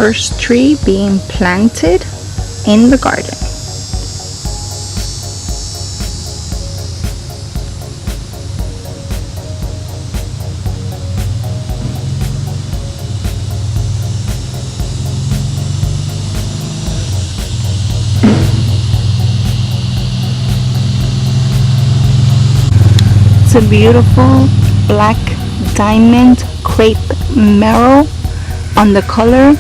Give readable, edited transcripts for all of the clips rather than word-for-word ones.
first tree being planted in the garden. It's a beautiful black diamond crepe marrow on the color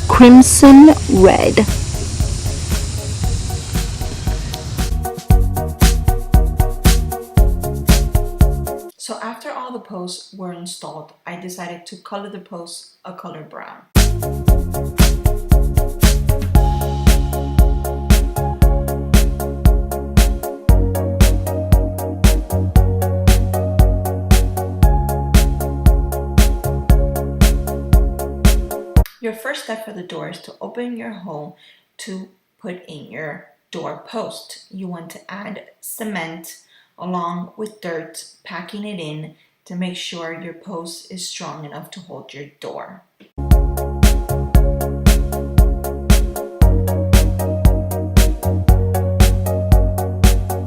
crimson red. So after all the posts were installed, I decided to color the posts a color brown. Your first step for the door is to open your hole to put in your door post. You want to add cement along with dirt, packing it in to make sure your post is strong enough to hold your door.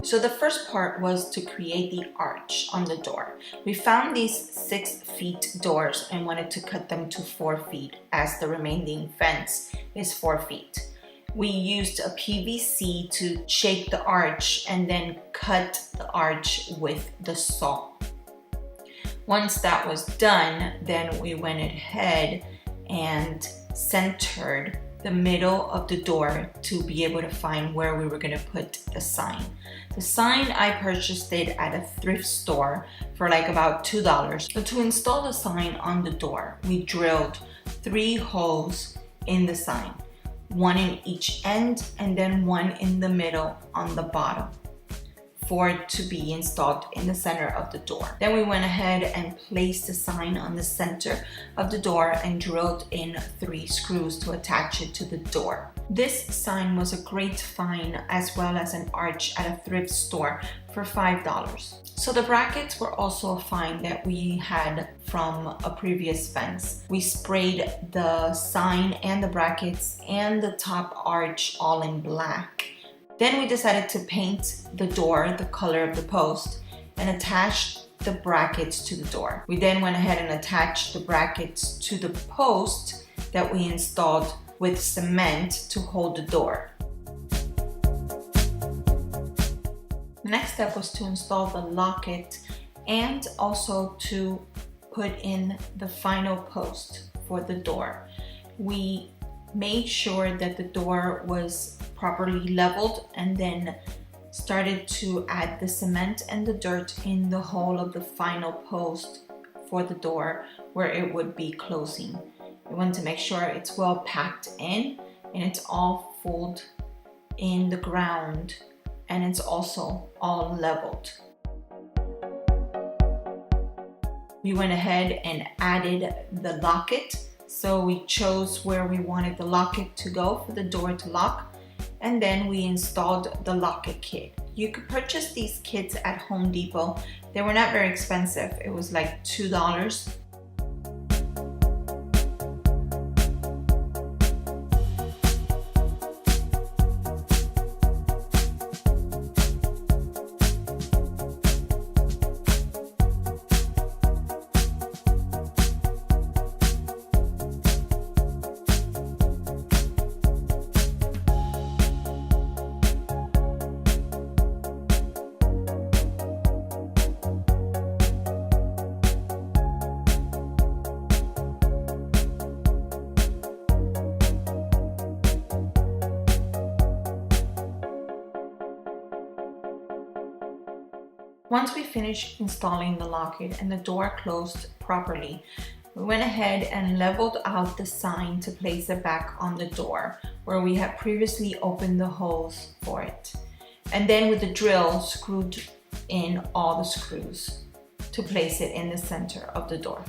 So the first part was to create the arch on the door. We found these 6 feet doors and wanted to cut them to 4 feet as the remaining fence is 4 feet. We used a PVC to shape the arch and then cut the arch with the saw. Once that was done, then we went ahead and centered the middle of the door to be able to find where we were going to put the sign. The sign, I purchased it at a thrift store for like about $2. So to install the sign on the door, we drilled 3 holes in the sign, 1 in each end and then 1 in the middle on the bottom for it to be installed in the center of the door. Then we went ahead and placed the sign on the center of the door and drilled in 3 screws to attach it to the door. This sign was a great find as well as an arch at a thrift store for $5. So the brackets were also a find that we had from a previous fence. We sprayed the sign and the brackets and the top arch all in black. Then we decided to paint the door the color of the post and attach the brackets to the door. We then went ahead and attached the brackets to the post that we installed with cement to hold the door. The next step was to install the locket and also to put in the final post for the door. We made sure that the door was properly leveled and then started to add the cement and the dirt in the hole of the final post for the door where it would be closing. We want to make sure it's well packed in and it's all full in the ground and it's also all leveled. We went ahead and added the locket. So we chose where we wanted the locket to go for the door to lock, and then we installed the locket kit. You could purchase these kits at Home Depot. They were not very expensive. It was like $2. Once we finished installing the locket and the door closed properly, we went ahead and leveled out the sign to place it back on the door where we had previously opened the holes for it. And then with the drill, screwed in all the screws to place it in the center of the door.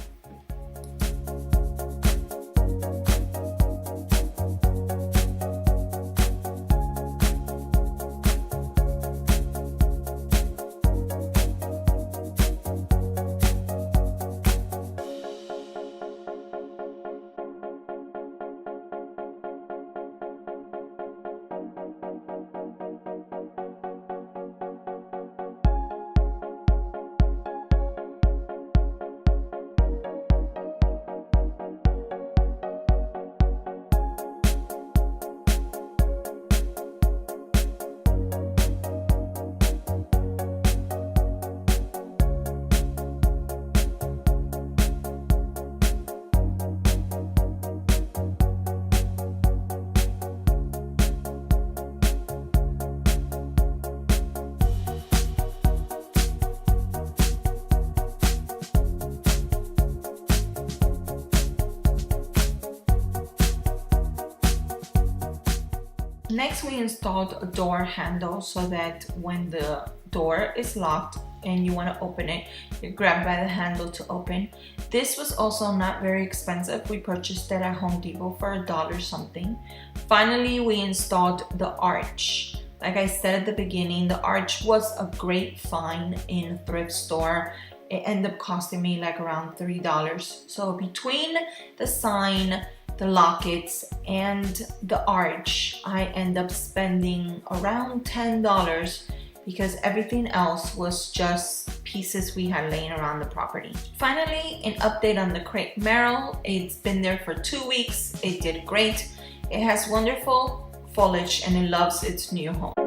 Next, we installed a door handle so that when the door is locked and you want to open it, you grab by the handle to open. This was also not very expensive. We purchased it at Home Depot for $1 something. Finally, we installed the arch. Like I said at the beginning, the arch was a great find in a thrift store. It ended up costing me like around $3. So between the sign, the lockets, and the arch, I end up spending around $10 because everything else was just pieces we had laying around the property. Finally, an update on the Crepe Myrtle. It's been there for 2 weeks. It did great. It has wonderful foliage and it loves its new home.